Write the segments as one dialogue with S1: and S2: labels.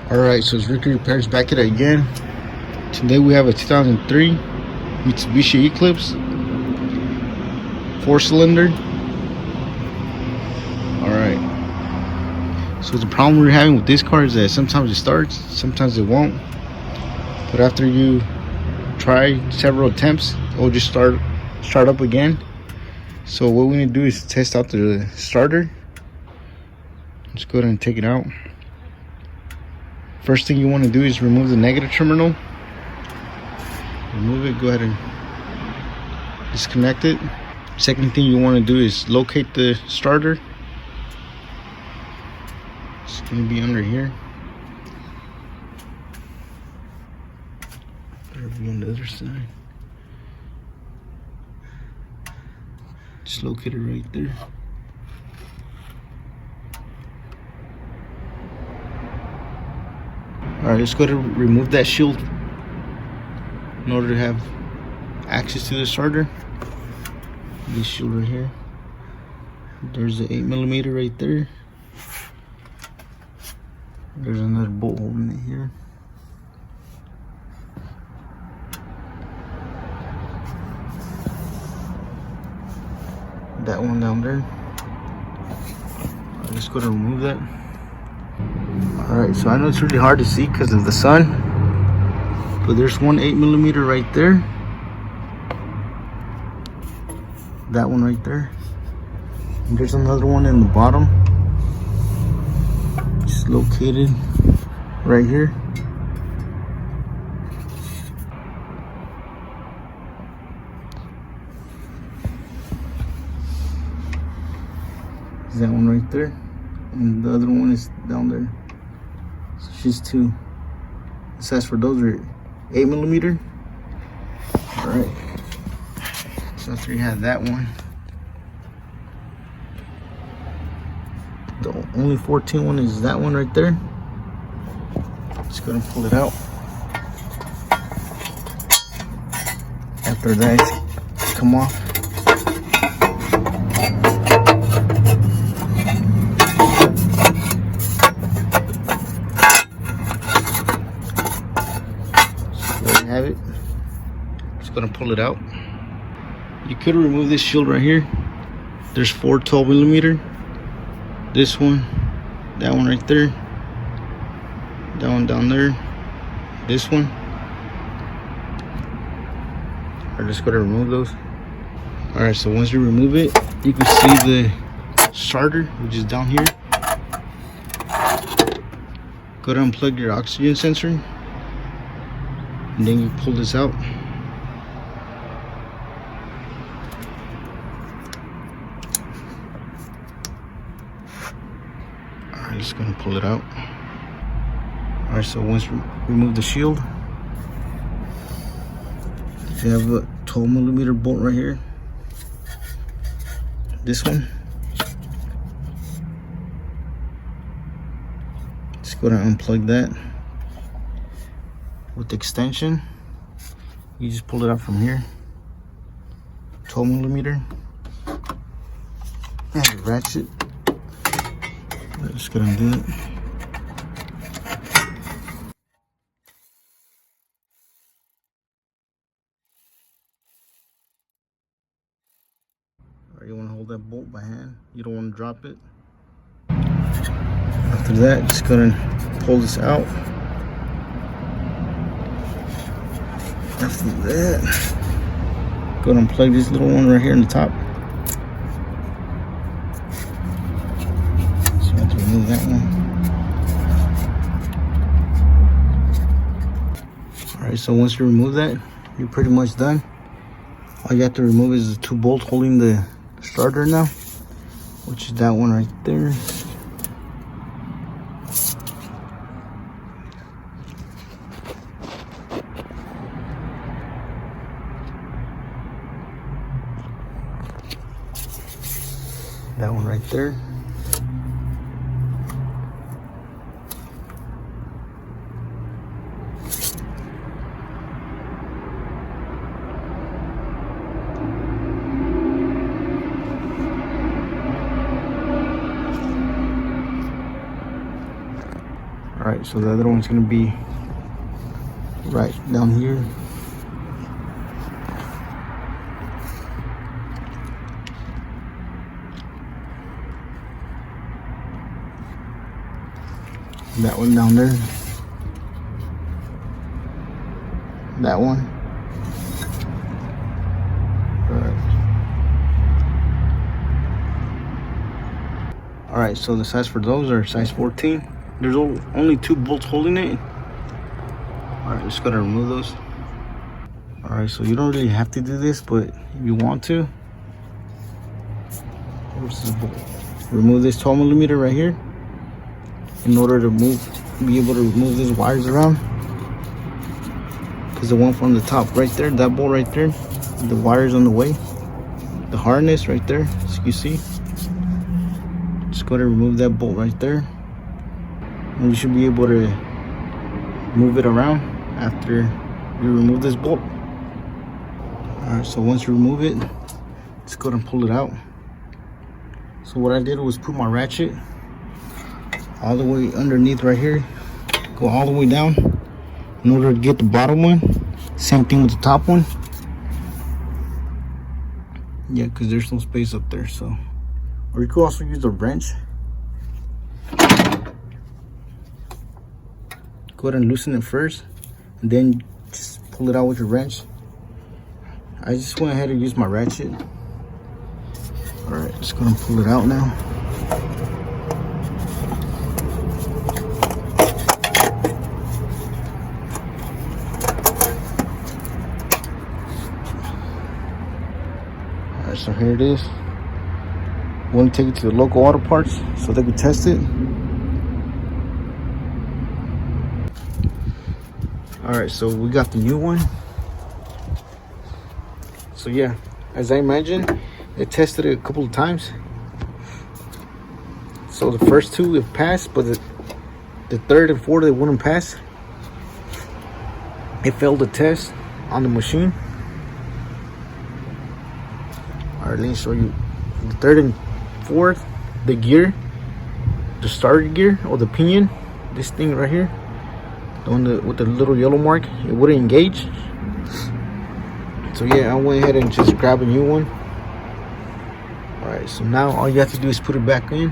S1: Alright, so it's Ricky Repairs back at it again. Today we have a 2003 Mitsubishi Eclipse 4-cylinder. Alright, so the problem we're having with this car is that sometimes it starts, sometimes it won't. But after you try several attempts, it will just start up again. So what we're going to do is test out the starter. Let's go ahead and take it out. First thing you want to do is remove the negative terminal. Remove it, go ahead and disconnect it. Second thing you want to do is locate the starter. It's going to be under here. Better be on the other side. Just locate it right there. Alright, let's go ahead and remove that shield in order to have access to the starter. This shield right here. There's the 8mm right there. There's another bolt holding it here. That one down there. Alright, let's go ahead and remove that. Alright, so I know it's really hard to see because of the sun, but there's one 8mm right there. That one right there. And there's another one in the bottom. It's located right here. Is that one right there? And the other one is down there. So she's two. It says for those are 8mm. Alright. So after you have that one, the only 14 one is that one right there. Just go and pull it out. After that, come off. Have it. Just gonna pull it out. You could remove this shield right here. There's 4 12mm. This one, that one right there, that one down there, this one. I'm just gonna remove those. Alright, so once you remove it, you can see the starter, which is down here. Go to unplug your oxygen sensor. And then you pull this out. Alright, just gonna pull it out. Alright, so once you remove the shield, you have a 12mm bolt right here. This one. Just go to unplug that. With the extension, you just pull it out from here. 12mm. And a ratchet. I'm just gonna do it. Alright, you want to hold that bolt by hand. You don't want to drop it. After that, just gonna pull this out. After that, go ahead and plug this little one right here in the top. So I have to remove that one. Alright, so once you remove that, you're pretty much done. All you have to remove is the 2 bolts holding the starter now, which is that one right there. That one right there. Alright, so the other one's gonna be right down here. That one down there. That one. Alright, so the size for those are size 14. There's only 2 bolts holding it. Alright, just gotta remove those. Alright, so you don't really have to do this, but if you want to, where's this bolt? Remove this 12mm right here in order to be able to move these wires around. Because the one from the top right there, that bolt right there, the wire's on the way. The harness right there, as you see. Just go to remove that bolt right there. And you should be able to move it around after you remove this bolt. Alright, so once you remove it, just go ahead and pull it out. So what I did was put my ratchet all the way underneath right here, go all the way down in order to get the bottom one. Same thing with the top one. Yeah, because there's no space up there. So, or you could also use a wrench. Go ahead and loosen it first, and then just pull it out with your wrench. I just went ahead and used my ratchet. Alright, just gonna pull it out now. Alright, so here it is. Want to take it to the local auto parts so they can test it. Alright, so we got the new one. So yeah, as I imagined, they tested it a couple of times. So the first 2 it passed, but the third and fourth it wouldn't pass. It failed the test on the machine. Alright, let me show you the third and fourth. The gear, the starter gear or the pinion, this thing right here, the one with the little yellow mark, it wouldn't engage. So yeah, I went ahead and just grabbed a new one. Alright, so now all you have to do is put it back in.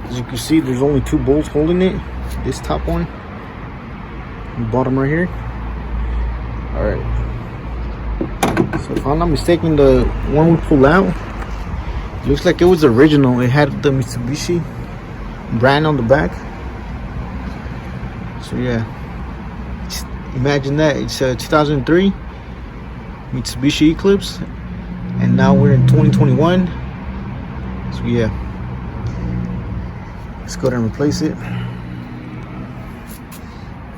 S1: As you can see, there's only 2 bolts holding it. This top one, and the bottom right here. Alright, so if I'm not mistaken, the one we pulled out, looks like it was original. It had the Mitsubishi brand on the back. So yeah, just imagine that. It's a 2003 Mitsubishi Eclipse, and now we're in 2021. So yeah, let's go ahead and replace it.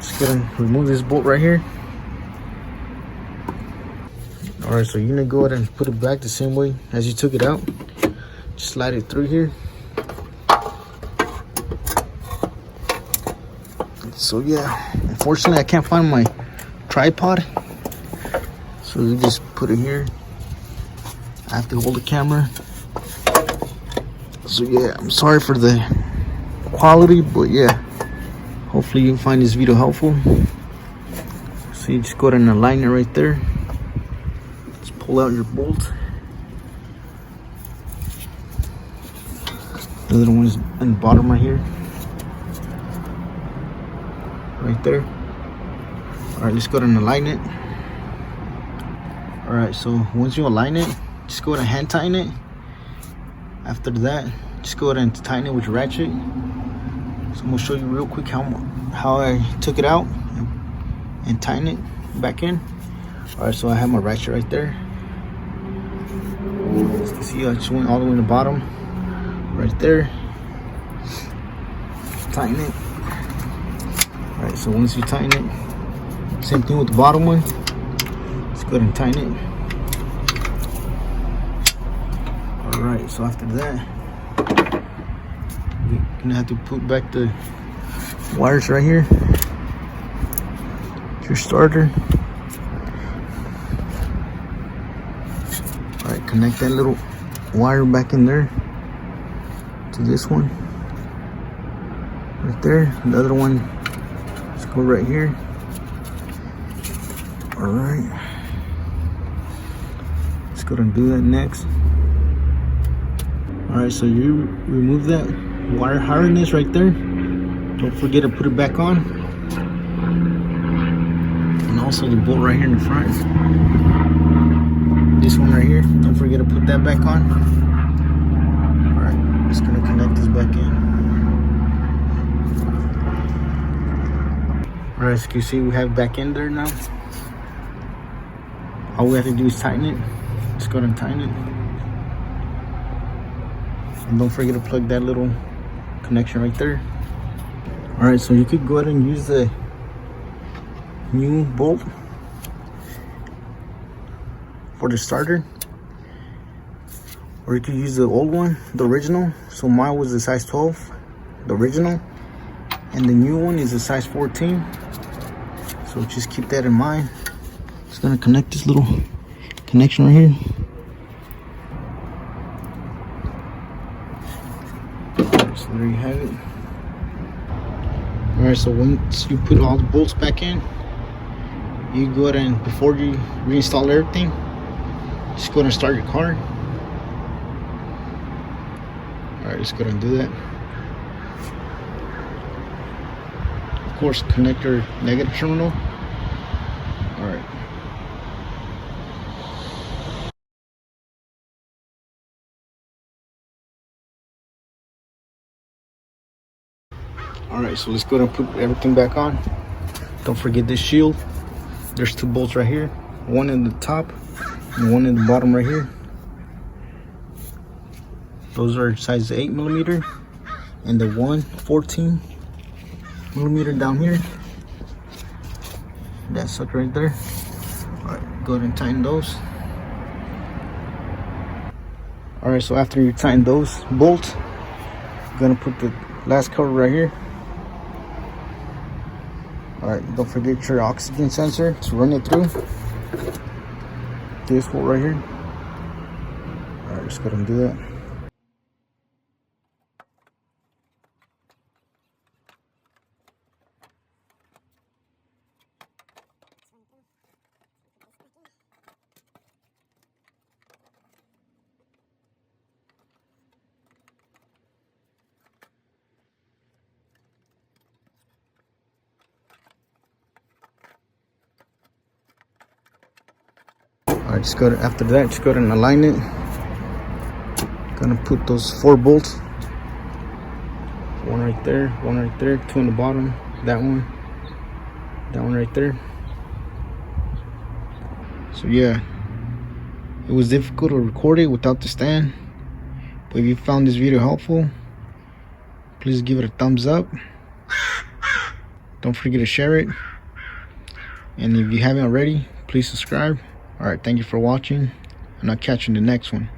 S1: Just go ahead and remove this bolt right here. Alright, so you're gonna go ahead and put it back the same way as you took it out. Just slide it through here. So yeah, unfortunately I can't find my tripod, so you just put it here. I have to hold the camera. So yeah, I'm sorry for the quality, but yeah, hopefully you find this video helpful. So you just go ahead and align it right there. Just pull out your bolt. The other one is in the bottom right here. Right there. Alright, let's go ahead and align it. Alright, so once you align it, just go ahead and hand tighten it. After that, just go ahead and tighten it with your ratchet. So I'm gonna show you real quick how I took it out and tighten it back in. Alright, so I have my ratchet right there. As you can see, I just went all the way in the bottom. Right there. Tighten it. Alright, so once you tighten it, same thing with the bottom one. Let's go ahead and tighten it. Alright, so after that, you're gonna have to put back the wires right here. Your starter. Alright, connect that little wire back in there to this one. right there. The other one, let's go right here. All right, let's go and do that next. All right, so you remove that wire harness right there. Don't forget to put it back on. And also the bolt right here in the front. This one right here, don't forget to put that back on. All right, just gonna connect this back in. All right, as you can see, we have it back in there now. All we have to do is tighten it. Let's go ahead and tighten it. And don't forget to plug that little connection right there. All right, so you could go ahead and use the new bolt for the starter, or you could use the old one, the original. So mine was the size 12, the original, and the new one is a size 14. So just keep that in mind. Just gonna connect this little connection right here. So there you have it. All right, so once you put all the bolts back in, you go ahead and, before you reinstall everything, just go ahead and start your car. All right, just go ahead and do that. Of course, connect your negative terminal. All right. All right, so let's go ahead and put everything back on. Don't forget this shield. There's two bolts right here, one in the top and one in the bottom right here. Those are size 8mm, and the one 14mm down here. That sucker right there. All right, go ahead and tighten those. All right, so after you tighten those bolts, you're gonna put the last cover right here. All right, don't forget your oxygen sensor to run it through this hole right here. All right, just go ahead and do that. All right, just go to, after that, just go ahead and align it. Gonna put those 4 bolts. One right there, 2 on the bottom, that one right there. So yeah, it was difficult to record it without the stand, but if you found this video helpful, please give it a thumbs up. Don't forget to share it, and if you haven't already, please subscribe. All right, thank you for watching, and I'll catch you in the next one.